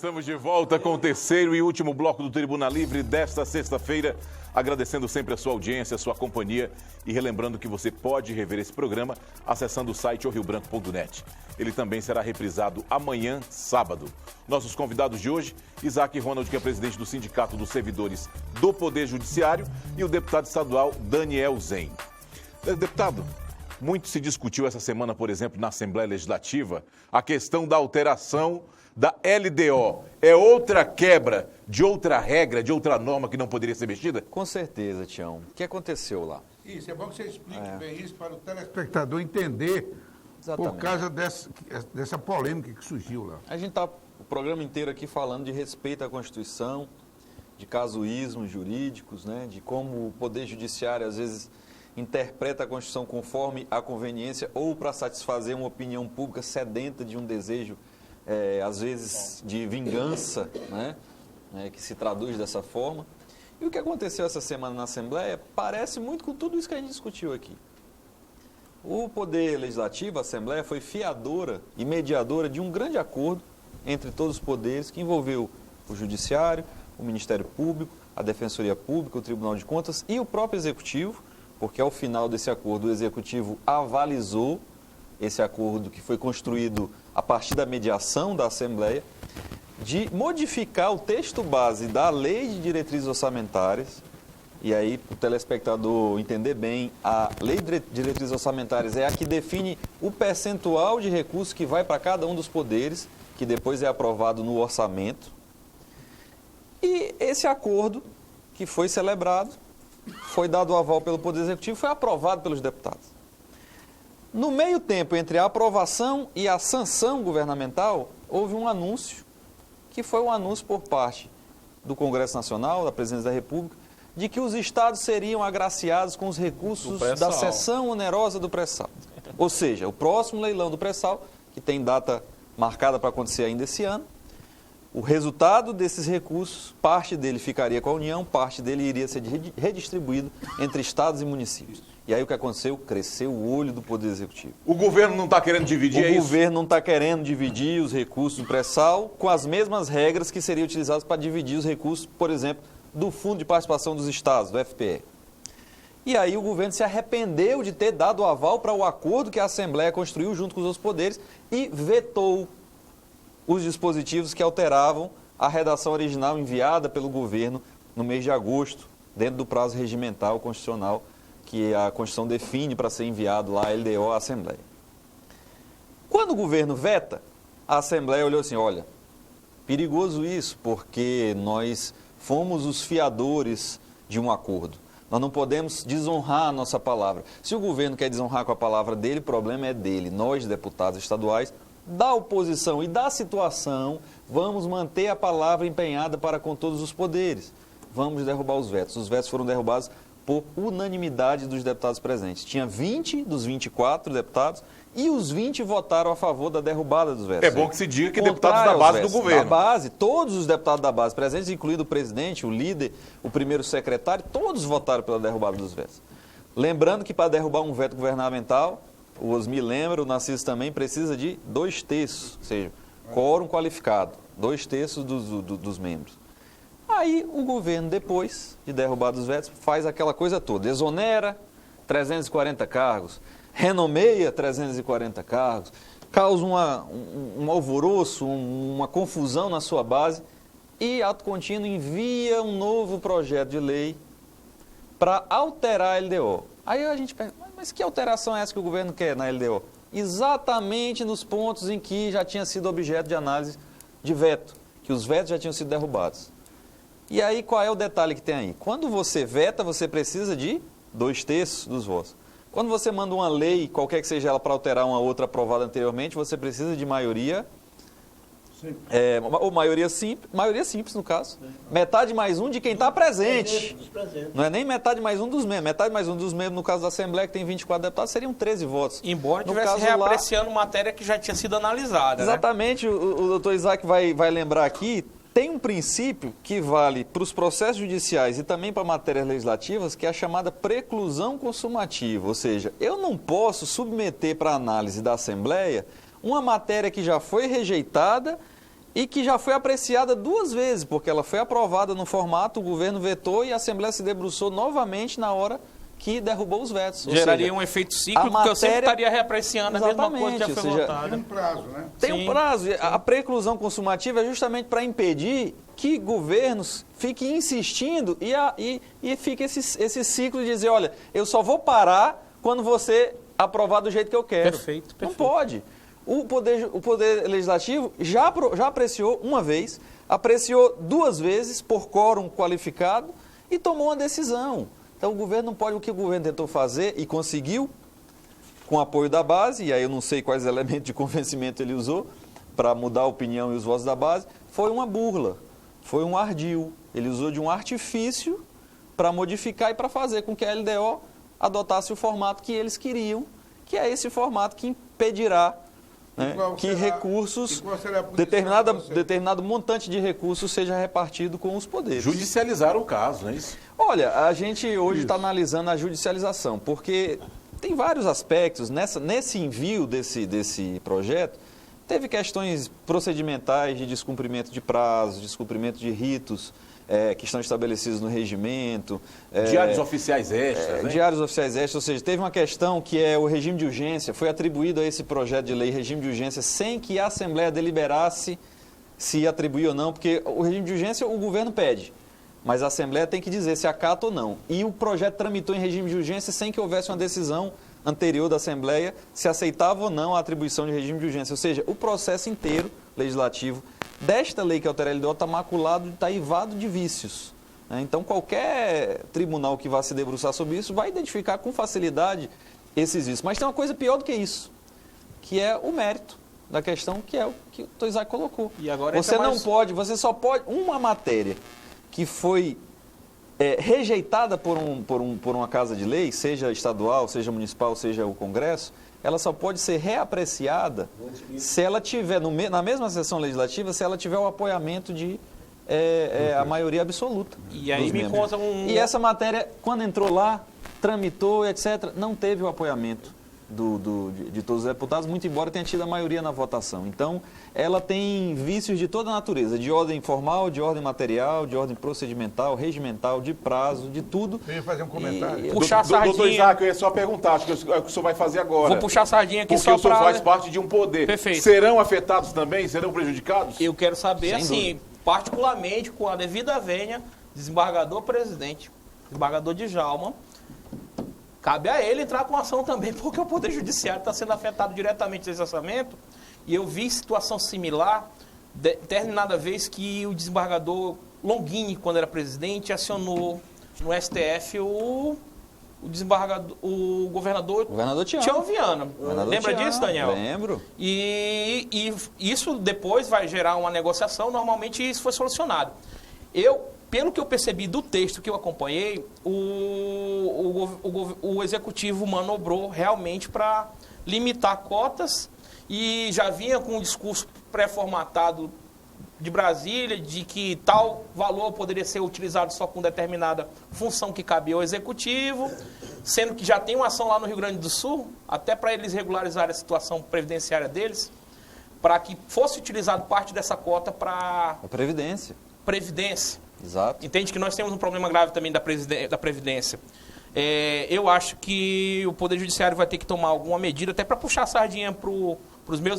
estamos de volta com o terceiro e último bloco do Tribuna Livre desta sexta-feira, agradecendo sempre a sua audiência, a sua companhia e relembrando que você pode rever esse programa acessando o site oriobranco.net. Ele também será reprisado amanhã, sábado. Nossos convidados de hoje, Isaac Ronald, que é presidente do Sindicato dos Servidores do Poder Judiciário, e o deputado estadual Daniel Zen. Deputado, muito se discutiu essa semana, por exemplo, na Assembleia Legislativa, a questão da alteração da LDO. É outra quebra de outra regra, de outra norma que não poderia ser mexida? Com certeza, Tião. O que aconteceu lá? Isso, é bom que você explique bem isso para o telespectador entender. Exatamente. Por causa dessa polêmica que surgiu lá. A gente está o programa inteiro aqui falando de respeito à Constituição, de casuísmos jurídicos, né, de como o Poder Judiciário, às vezes, interpreta a Constituição conforme a conveniência ou para satisfazer uma opinião pública sedenta de um desejo, às vezes, de vingança, né, que se traduz dessa forma. E o que aconteceu essa semana na Assembleia parece muito com tudo isso que a gente discutiu aqui. O Poder Legislativo, a Assembleia, foi fiadora e mediadora de um grande acordo entre todos os poderes que envolveu o Judiciário, o Ministério Público, a Defensoria Pública, o Tribunal de Contas e o próprio Executivo, porque ao final desse acordo o Executivo avalizou esse acordo que foi construído a partir da mediação da Assembleia, de modificar o texto base da Lei de Diretrizes Orçamentárias. E aí, para o telespectador entender bem, a Lei de Diretrizes Orçamentárias é a que define o percentual de recursos que vai para cada um dos poderes, que depois é aprovado no orçamento. E esse acordo, que foi celebrado, foi dado o aval pelo Poder Executivo, foi aprovado pelos deputados. No meio tempo, entre a aprovação e a sanção governamental, houve um anúncio, que foi um anúncio por parte do Congresso Nacional, da Presidência da República, de que os estados seriam agraciados com os recursos da cessão onerosa do pré-sal. Ou seja, o próximo leilão do pré-sal, que tem data marcada para acontecer ainda esse ano, o resultado desses recursos, parte dele ficaria com a União, parte dele iria ser redistribuído entre estados e municípios. E aí o que aconteceu? Cresceu o olho do Poder Executivo. O governo não está querendo dividir, O governo não está querendo dividir os recursos do pré-sal com as mesmas regras que seriam utilizadas para dividir os recursos, por exemplo, do Fundo de Participação dos Estados, do FPE. E aí o governo se arrependeu de ter dado o aval para o acordo que a Assembleia construiu junto com os outros poderes e vetou os dispositivos que alteravam a redação original enviada pelo governo no mês de agosto, dentro do prazo regimental constitucional que a Constituição define para ser enviado lá a LDO à Assembleia. Quando o governo veta, a Assembleia olhou assim, olha, perigoso isso, porque nós fomos os fiadores de um acordo. Nós não podemos desonrar a nossa palavra. Se o governo quer desonrar com a palavra dele, o problema é dele. Nós, deputados estaduais, da oposição e da situação, vamos manter a palavra empenhada para com todos os poderes. Vamos derrubar os vetos. Os vetos foram derrubados por unanimidade dos deputados presentes. Tinha 20 dos 24 deputados e os 20 votaram a favor da derrubada dos vetos. É bom que se diga que deputados da base do governo. Da base, todos os deputados da base presentes, incluindo o presidente, o líder, o primeiro secretário, todos votaram pela derrubada dos vetos. Lembrando que para derrubar um veto governamental, o Osmi lembra, o Narciso também precisa de 2/3, ou seja, quórum qualificado, 2/3 dos membros. Aí o governo, depois de derrubar dos vetos, faz aquela coisa toda, exonera 340 cargos, renomeia 340 cargos, causa um alvoroço, uma confusão na sua base e, ato contínuo, envia um novo projeto de lei para alterar a LDO. Aí a gente pergunta, mas que alteração é essa que o governo quer na LDO? Exatamente nos pontos em que já tinha sido objeto de análise de veto, que os vetos já tinham sido derrubados. E aí qual é o detalhe que tem aí? Quando você veta, você precisa de 2/3 dos votos. Quando você manda uma lei, qualquer que seja ela, para alterar uma outra aprovada anteriormente, você precisa de maioria, ou maioria simples no caso, metade mais um de quem está presente. Não é nem metade mais um dos membros, metade mais um dos membros no caso da Assembleia, que tem 24 deputados, seriam 13 votos. Embora estivesse reapreciando matéria que já tinha sido analisada. Exatamente, né? O doutor Isaac vai lembrar aqui, tem um princípio que vale para os processos judiciais e também para matérias legislativas, que é a chamada preclusão consumativa, ou seja, eu não posso submeter para análise da Assembleia uma matéria que já foi rejeitada e que já foi apreciada 2 vezes, porque ela foi aprovada no formato, o governo vetou e a Assembleia se debruçou novamente na hora que derrubou os vetos. Geraria um efeito cíclico, porque eu sempre estaria reapreciando a mesma coisa que já foi votada. Tem um prazo, né? Tem um prazo. A preclusão consumativa é justamente para impedir que governos fiquem insistindo e fique esse ciclo de dizer, olha, eu só vou parar quando você aprovar do jeito que eu quero. Perfeito. Não pode. O Poder Legislativo já apreciou uma vez, apreciou 2 vezes por quórum qualificado e tomou uma decisão. Então o governo não pode, o que o governo tentou fazer e conseguiu, com o apoio da base, e aí eu não sei quais elementos de convencimento ele usou para mudar a opinião e os votos da base, foi uma burla, foi um ardil. Ele usou de um artifício para modificar e para fazer com que a LDO adotasse o formato que eles queriam, que é esse formato que impedirá, né, que recursos, determinado montante de recursos seja repartido com os poderes. Judicializaram o caso, não é isso? Olha, a gente hoje está analisando a judicialização, porque tem vários aspectos, nesse envio desse projeto, teve questões procedimentais de descumprimento de prazos, descumprimento de ritos, que estão estabelecidos no regimento. Diários oficiais extras, né? Diários oficiais extras, ou seja, teve uma questão que é o regime de urgência, foi atribuído a esse projeto de lei regime de urgência sem que a Assembleia deliberasse se atribuir ou não, porque o regime de urgência o governo pede, mas a Assembleia tem que dizer se acata ou não. E o projeto tramitou em regime de urgência sem que houvesse uma decisão anterior da Assembleia se aceitava ou não a atribuição de regime de urgência. Ou seja, o processo inteiro legislativo desta lei que altera a LDO está maculado, está eivado de vícios. Então, qualquer tribunal que vá se debruçar sobre isso vai identificar com facilidade esses vícios. Mas tem uma coisa pior do que isso, que é o mérito da questão, que é o que o Toizak colocou. E agora você não pode, você só pode, uma matéria que foi rejeitada por uma casa de lei, seja estadual, seja municipal, seja o Congresso, ela só pode ser reapreciada se ela tiver, na mesma sessão legislativa, se ela tiver o apoiamento de a maioria absoluta. E aí me conta E essa matéria, quando entrou lá, tramitou, etc., não teve o apoiamento de todos os deputados, muito embora tenha tido a maioria na votação. Então, ela tem vícios de toda a natureza, de ordem formal, de ordem material, de ordem procedimental, regimental, de prazo, de tudo. Eu ia fazer um comentário. Puxar a sardinha. Doutor Isaac, eu ia só perguntar, acho que é o que o senhor vai fazer agora. Vou puxar a sardinha aqui porque só para... Porque o senhor faz parte de um poder. Perfeito. Serão afetados também? Serão prejudicados? Eu quero saber, Sem assim, dúvida. particularmente com a devida vênia, desembargador-presidente, desembargador Djalma, cabe a ele entrar com ação também, porque o Poder Judiciário está sendo afetado diretamente nesse orçamento. E eu vi situação similar, determinada vez que o desembargador Longini, quando era presidente, acionou no STF o governador Tião Viana. Lembra disso, Daniel? Lembro. E isso depois vai gerar uma negociação, normalmente isso foi solucionado. Pelo que eu percebi do texto que eu acompanhei, o Executivo manobrou realmente para limitar cotas e já vinha com um discurso pré-formatado de Brasília, de que tal valor poderia ser utilizado só com determinada função que cabia ao Executivo, sendo que já tem uma ação lá no Rio Grande do Sul, até para eles regularizarem a situação previdenciária deles, para que fosse utilizado parte dessa cota para... A Previdência. Previdência. Exato. Entende que nós temos um problema grave também da Previdência. Eu acho que o Poder Judiciário vai ter que tomar alguma medida, até para puxar a sardinha para os meus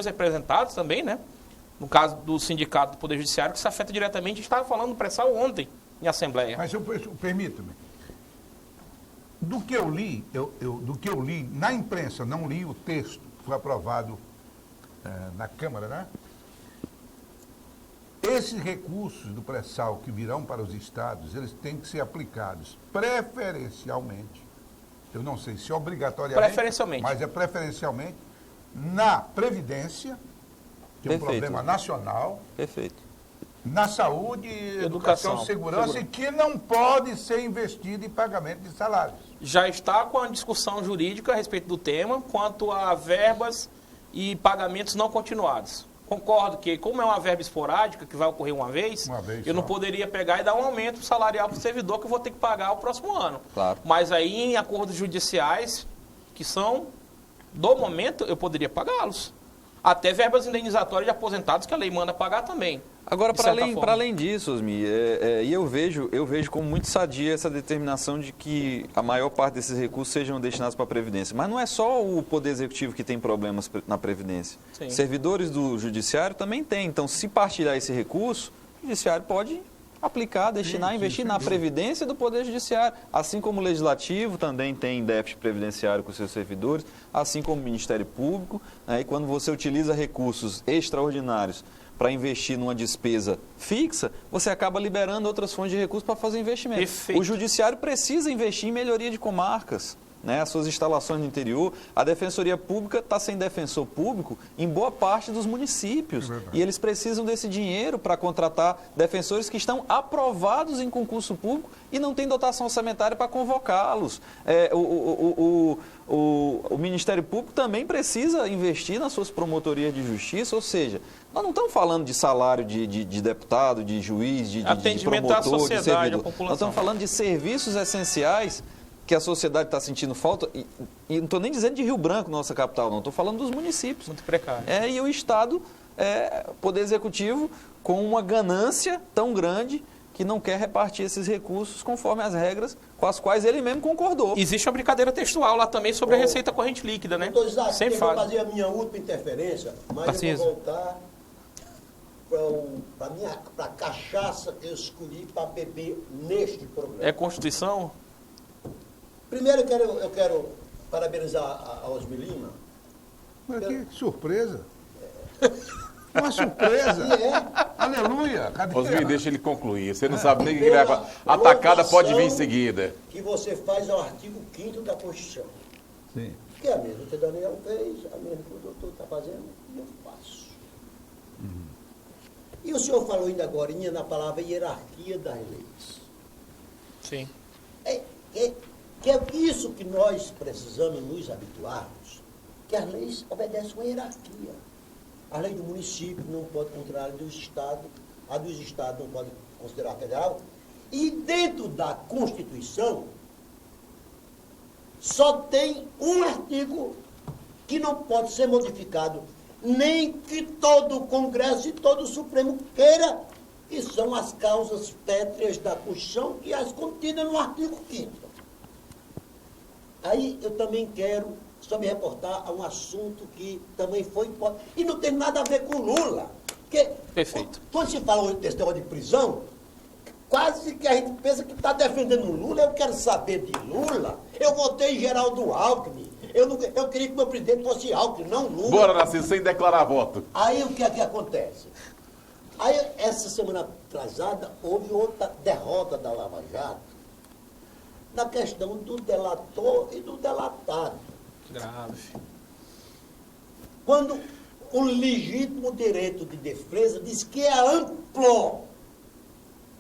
representados também, né? No caso do sindicato do Poder Judiciário, que se afeta diretamente. A gente estava falando do pré-sal ontem em Assembleia. Mas permita-me. Do que eu li, na imprensa, não li o texto que foi aprovado na Câmara, né? Esses recursos do pré-sal que virão para os estados, eles têm que ser aplicados preferencialmente, eu não sei se obrigatoriamente, preferencialmente, mas é preferencialmente, na Previdência, que é um problema nacional. Perfeito. Na saúde, educação, segurança, e que não pode ser investido em pagamento de salários. Já está com a discussão jurídica a respeito do tema, quanto a verbas e pagamentos não continuados. Concordo que, como é uma verba esporádica, que vai ocorrer uma vez eu não poderia pegar e dar um aumento salarial para o servidor que eu vou ter que pagar o próximo ano. Claro. Mas aí, em acordos judiciais, que são, do momento, eu poderia pagá-los. até verbas indenizatórias de aposentados que a lei manda pagar também. Agora, de para certa além, forma. para além disso, Osmi, e eu vejo como muito sadia essa determinação de que a maior parte desses recursos sejam destinados para a Previdência. Mas não é só o Poder Executivo que tem problemas na Previdência. Sim. Servidores do Judiciário também têm. Então, se partilhar esse recurso, o Judiciário pode aplicar, destinar, investir na Previdência do Poder Judiciário. Assim como o Legislativo também tem déficit previdenciário com seus servidores, assim como o Ministério Público. Né? E quando você utiliza recursos extraordinários para investir numa despesa fixa, você acaba liberando outras fontes de recursos para fazer investimento. Perfeito. O Judiciário precisa investir em melhoria de comarcas, né, as suas instalações no interior. A Defensoria Pública está sem defensor público em boa parte dos municípios. E eles precisam desse dinheiro para contratar defensores que estão aprovados em concurso público e não tem dotação orçamentária para convocá-los. O Ministério Público também precisa investir nas suas promotorias de justiça, ou seja, nós não estamos falando de salário de deputado, de juiz, de Atendimento à promotor, de sociedade, à servidor. população. Nós estamos falando de serviços essenciais que a sociedade está sentindo falta, e não estou nem dizendo de Rio Branco, nossa capital, não, estou falando dos municípios. Muito precário. E o Estado, Poder Executivo, com uma ganância tão grande que não quer repartir esses recursos conforme as regras com as quais ele mesmo concordou. Existe uma brincadeira textual lá também sobre a receita corrente líquida, né? Doutor Isaac, Sempre eu vou fala. fazer a minha última interferência, mas Paciência. eu vou voltar para a cachaça que eu escolhi para beber neste programa. É Constituição? Primeiro eu quero parabenizar a Osmi Lima. Mas que surpresa. Uma surpresa. Aleluia. Cadê? Osmi, deixa ele concluir. Você não sabe nem o que ele vai falar. A atacada pode vir em seguida. Que você faz ao artigo 5º da Constituição. Sim. Que é a mesma que o Daniel fez, a mesma que o doutor está fazendo, e eu faço. E o senhor falou ainda agora na palavra hierarquia das leis. Sim. Que é isso que nós precisamos nos habituarmos, que as leis obedecem uma hierarquia. A lei do município não pode considerar a do Estado, a dos Estados não pode considerar a federal, e dentro da Constituição só tem um artigo que não pode ser modificado, nem que todo o Congresso e todo o Supremo queira, que são as causas pétreas da Constituição e as contidas no artigo 5º. Aí eu também quero só me reportar a um assunto que também foi importante, e não tem nada a ver com Lula. Porque Perfeito. quando se fala desse negócio de prisão, quase que a gente pensa que está defendendo o Lula. Eu quero saber de Lula. Eu votei em Geraldo Alckmin. Eu queria que meu presidente fosse Alckmin, não Lula. Bora, Narciso, sem declarar voto. Aí o que é que acontece? Aí, essa semana atrasada, houve outra derrota da Lava Jato na questão do delator e do delatado. Grave. Quando o legítimo direito de defesa diz que é amplo.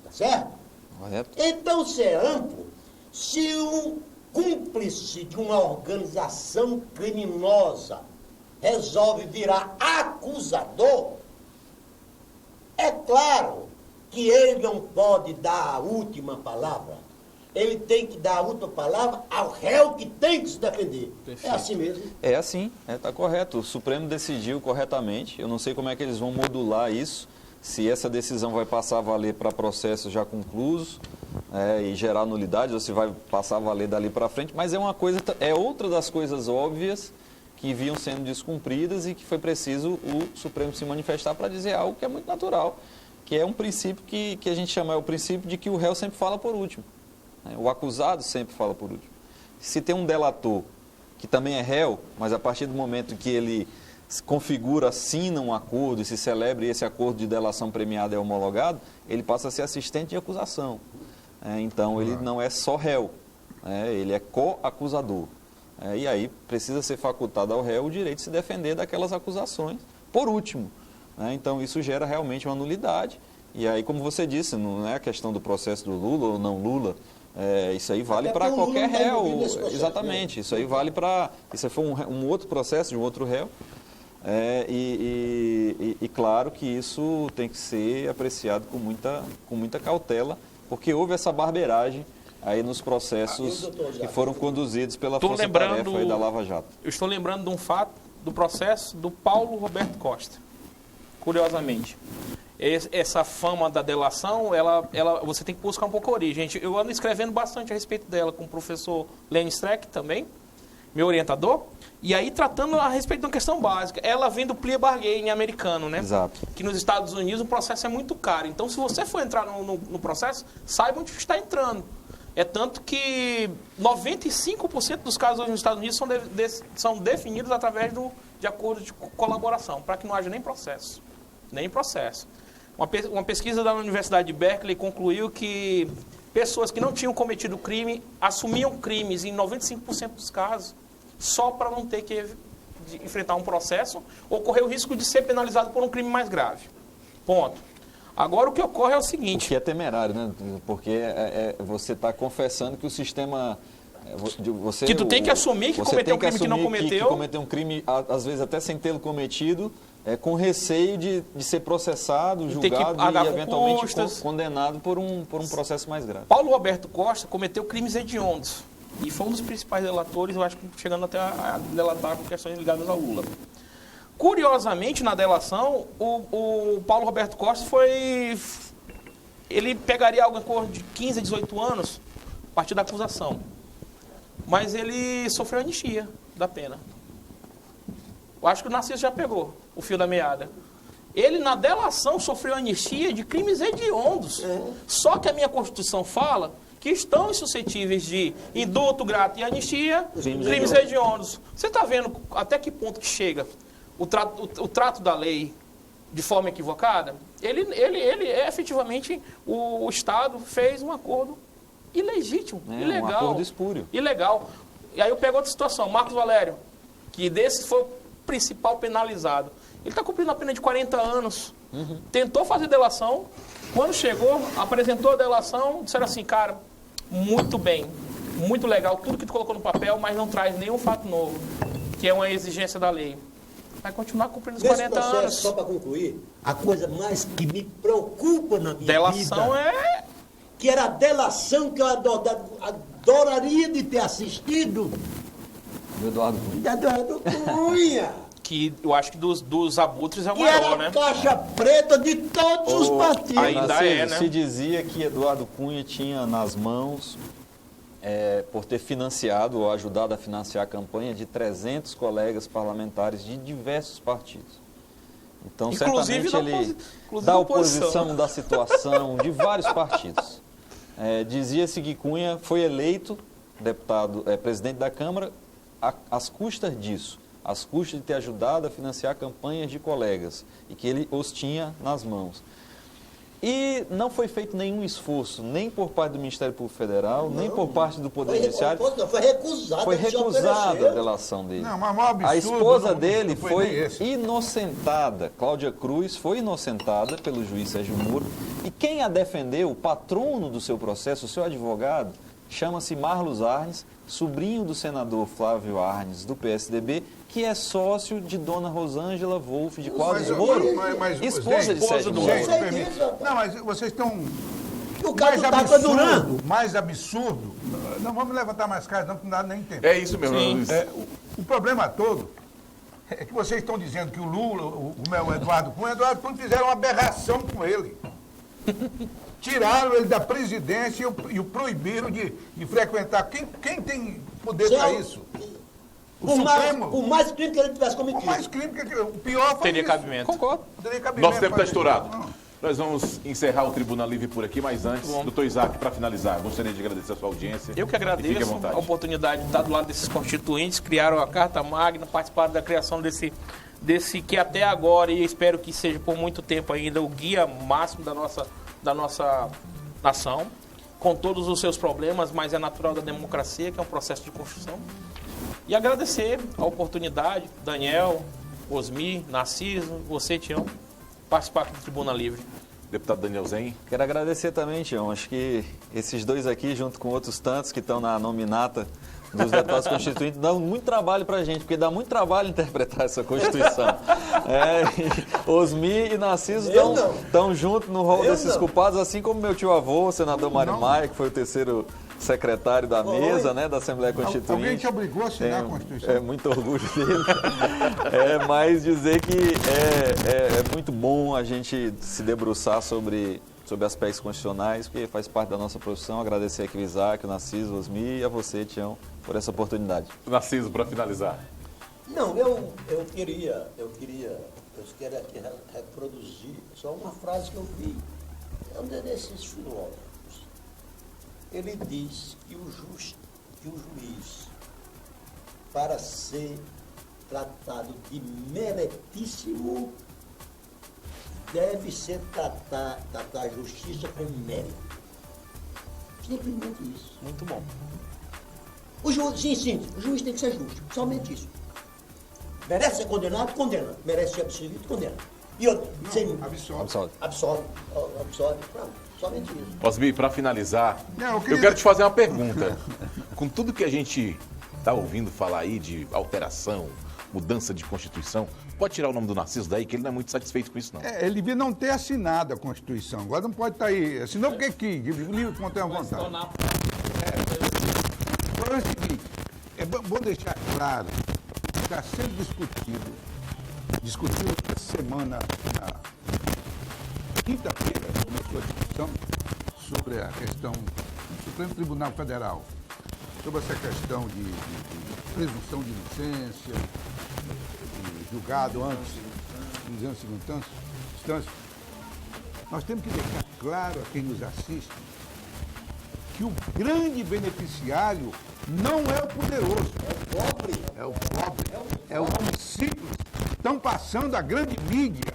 Tá certo? Correto? Então, se é amplo, se um cúmplice de uma organização criminosa resolve virar acusador, é claro que ele não pode dar a última palavra. Ele tem que dar a última palavra ao réu que tem que se defender. Perfeito. É assim mesmo. É assim, está correto. O Supremo decidiu corretamente. Eu não sei como é que eles vão modular isso, se essa decisão vai passar a valer para processos já conclusos e gerar nulidade, ou se vai passar a valer dali para frente, mas é outra das coisas óbvias que vinham sendo descumpridas e que foi preciso o Supremo se manifestar para dizer algo que é muito natural, que é um princípio que a gente chama, é o princípio de que o réu sempre fala por último. O acusado sempre fala por último. Se tem um delator que também é réu, mas a partir do momento que ele configura, assina um acordo e se celebra e esse acordo de delação premiada é homologado, ele passa a ser assistente de acusação. Então, ele não é só réu, ele é co-acusador. E aí precisa ser facultado ao réu o direito de se defender daquelas acusações, por último. Então, isso gera realmente uma nulidade. E aí, como você disse, não é a questão do processo do Lula ou não Lula. Isso aí vale para qualquer réu. Exatamente. Isso aí vale para... Isso foi um outro processo de um outro réu. E claro que isso tem que ser apreciado com muita cautela, porque houve essa barbeiragem aí nos processos que foram conduzidos pela Força Tarefa aí da Lava Jato. Eu estou lembrando de um fato do processo do Paulo Roberto Costa, curiosamente. Essa fama da delação, você tem que buscar um pouco a origem. Gente, eu ando escrevendo bastante a respeito dela com o professor Lenny Streck também, meu orientador, e aí tratando a respeito de uma questão básica. Ela vem do plea bargain americano, né? Exato. Que nos Estados Unidos o processo é muito caro. Então, se você for entrar no processo, saiba onde está entrando. É tanto que 95% dos casos hoje nos Estados Unidos são definidos através de acordo de colaboração, para que não haja nem processo. Nem processo. Uma pesquisa da Universidade de Berkeley concluiu que pessoas que não tinham cometido crime assumiam crimes em 95% dos casos, só para não ter que enfrentar um processo ou correr o risco de ser penalizado por um crime mais grave. Ponto. Agora, o que ocorre é o seguinte... O que é temerário, né? Porque você está confessando que o sistema... que tu tem que assumir que cometeu um crime que não cometeu. Que cometeu um crime, às vezes até sem tê-lo cometido, com receio de ser processado, julgado e eventualmente condenado por um processo mais grave. Paulo Roberto Costa cometeu crimes hediondos. E foi um dos principais delatores, eu acho que chegando até a delatar com questões ligadas ao Lula. Curiosamente, na delação, o Paulo Roberto Costa ele pegaria algo em torno de 15 a 18 anos a partir da acusação. Mas ele sofreu anistia da pena. Eu acho que o Narciso já pegou o fio da meada. Ele, na delação, sofreu anistia de crimes hediondos. Só que a minha Constituição fala que estão suscetíveis de indulto, grato e anistia, crimes hediondos. Você está vendo até que ponto que chega o trato da lei de forma equivocada? Ele efetivamente, o Estado fez um acordo ilegítimo, ilegal. Um acordo espúrio. Ilegal. E aí eu pego outra situação, Marcos Valério, que desse foi o principal penalizado. Ele está cumprindo a pena de 40 anos. Tentou fazer delação. Quando chegou, apresentou a delação, disseram assim, cara, muito bem, muito legal, tudo que tu colocou no papel, mas não traz nenhum fato novo, que é uma exigência da lei. Vai continuar cumprindo os 40 anos. Só para concluir, a coisa mais que me preocupa na minha delação vida... que era a delação que eu adoraria de ter assistido. Do Eduardo Cunha. Eduardo Cunha. Que eu acho que dos abutres é o que maior, era né? a caixa preta de todos os partidos. Ainda é, né? Se dizia que Eduardo Cunha tinha nas mãos, por ter financiado ou ajudado a financiar a campanha de 300 colegas parlamentares de diversos partidos. Então, inclusive certamente da oposição, da situação, de vários partidos. Dizia-se que Cunha foi eleito presidente da Câmara às custas disso, às custas de ter ajudado a financiar campanhas de colegas e que ele os tinha nas mãos. E não foi feito nenhum esforço, nem por parte do Ministério Público Federal, nem por parte do Poder Judiciário. Foi recusado. Foi recusada a delação dele. Não, mas absurdo, a esposa dele foi inocentada. Cláudia Cruz foi inocentada pelo juiz Sérgio Moro. E quem a defendeu, o patrono do seu processo, o seu advogado, chama-se Marlos Arnes, sobrinho do senador Flávio Arnes, do PSDB, que é sócio de dona Rosângela Wolff de Quadros Moro, esposa de Sérgio Moro. Não, mas vocês estão... O caso está durando. Mais absurdo. Não vamos levantar mais casos, não, que não dá nem tempo. É isso mesmo. O problema todo é que vocês estão dizendo que o Lula, o Eduardo Cunha fizeram uma aberração com ele. Tiraram ele da presidência e o proibiram de frequentar. Quem tem poder para isso? Por mais crime que ele tivesse cometido. Por mais crime que ele... O pior foi teria isso. cabimento. Concordo. Teria cabimento. Nosso tempo está estourado. Nós vamos encerrar o Tribuna Livre por aqui, mas antes, doutor Isaac, para finalizar, gostaria de agradecer a sua audiência. Eu que agradeço a oportunidade de estar do lado desses constituintes, criaram a Carta Magna, participaram da criação desse que até agora, e espero que seja por muito tempo ainda, o guia máximo da nossa nação, com todos os seus problemas, mas é natural da democracia, que é um processo de construção. E agradecer a oportunidade, Daniel, Osmi, Narciso, você, Tião, participar do Tribuna Livre. Deputado Daniel Zen. Quero agradecer também, Tião. Acho que esses dois aqui, junto com outros tantos que estão na nominata dos deputados constituintes, dão muito trabalho para a gente, porque dá muito trabalho interpretar essa Constituição. Osmi e Narciso estão juntos no rol desses culpados, assim como meu tio-avô, o senador Mário Maia, que foi o terceiro secretário da mesa, né, da Assembleia Constituinte. Alguém te obrigou a assinar a Constituição? É muito orgulho dele. Mas dizer que é muito bom a gente se debruçar sobre aspectos constitucionais, porque faz parte da nossa profissão. Agradecer aqui o Isaac, o Narciso, o Osmi e a você, Tião, por essa oportunidade. Narciso, para finalizar. Não, eu queria aqui reproduzir só uma frase que eu vi. É um desses filósofos. Ele diz que o juiz, para ser tratado de meritíssimo, deve ser tratar a justiça com mérito. Simplesmente isso. Muito bom. O juiz, sim, o juiz tem que ser justo, somente isso. Merece ser condenado? Condena. Merece ser absolvido? Condena. E outro, absolve. Pronto, somente isso. Osmi, para finalizar, Não, eu quero te fazer uma pergunta. Com tudo que a gente está ouvindo falar aí de alteração, mudança de Constituição, pode tirar o nome do Narciso daí, que ele não é muito satisfeito com isso, não. Ele devia não ter assinado a Constituição. Agora não pode estar aí. Assinou porque quis, livre espontânea vontade. Agora é o seguinte, é bom deixar claro, está sendo discutido essa semana, na quinta-feira, começou a discussão sobre a questão do Supremo Tribunal Federal, sobre essa questão de presunção de inocência, de julgado antes, em segunda instância. Nós temos que deixar claro a quem nos assiste que o grande beneficiário não é o poderoso, é o pobre, é o simples. Estão passando a grande mídia,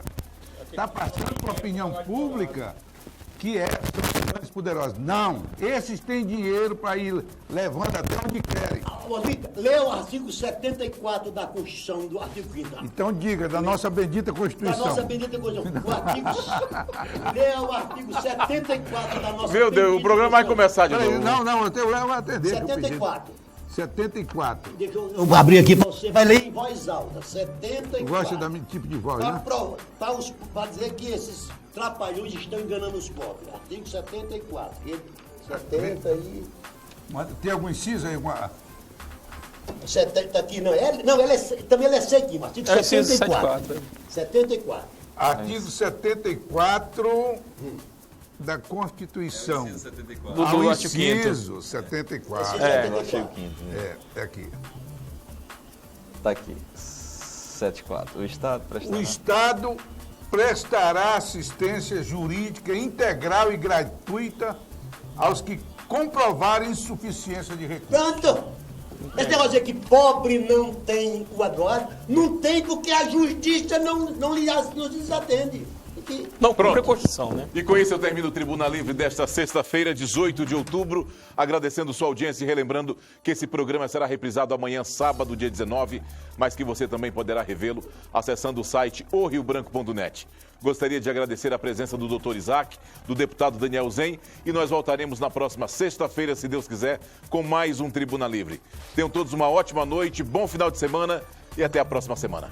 está passando para a opinião pública que são os grandes poderosos. Não, esses têm dinheiro para ir levando até onde querem. Osmita, lê o artigo 74 da Constituição, do artigo 5º. Então diga, da nossa bendita Constituição. Da nossa bendita Constituição. Lê o artigo 74 da nossa Meu Deus, o programa vai começar de novo. Não, eu vou atender. 74. 74. Deixa eu abrir aqui para você, vai ler em voz alta. 74. Gosta da tipo de voz, né? Para dizer que esses trapalhões estão enganando os pobres. Artigo 74. 70 e... Mas tem algum inciso aí? 70 aqui, não. Também ele é sequinho. Artigo 74. 74. Artigo 74 da Constituição. Do inciso 74. Artigo 5º. É aqui. Está aqui. 74. O Estado prestará. O Estado prestará assistência jurídica integral e gratuita aos que comprovarem insuficiência de recursos. Pronto! Esse negócio de que pobre não tem o advogado, não tem porque a justiça não lhes atende. Não, cumpre a Constituição, né? E com isso eu termino o Tribuna Livre desta sexta-feira, 18 de outubro, agradecendo sua audiência e relembrando que esse programa será reprisado amanhã, sábado, dia 19, mas que você também poderá revê-lo acessando o site oriobranco.net. Gostaria de agradecer a presença do Dr. Isaac, do deputado Daniel Zen, e nós voltaremos na próxima sexta-feira, se Deus quiser, com mais um Tribuna Livre. Tenham todos uma ótima noite, bom final de semana e até a próxima semana.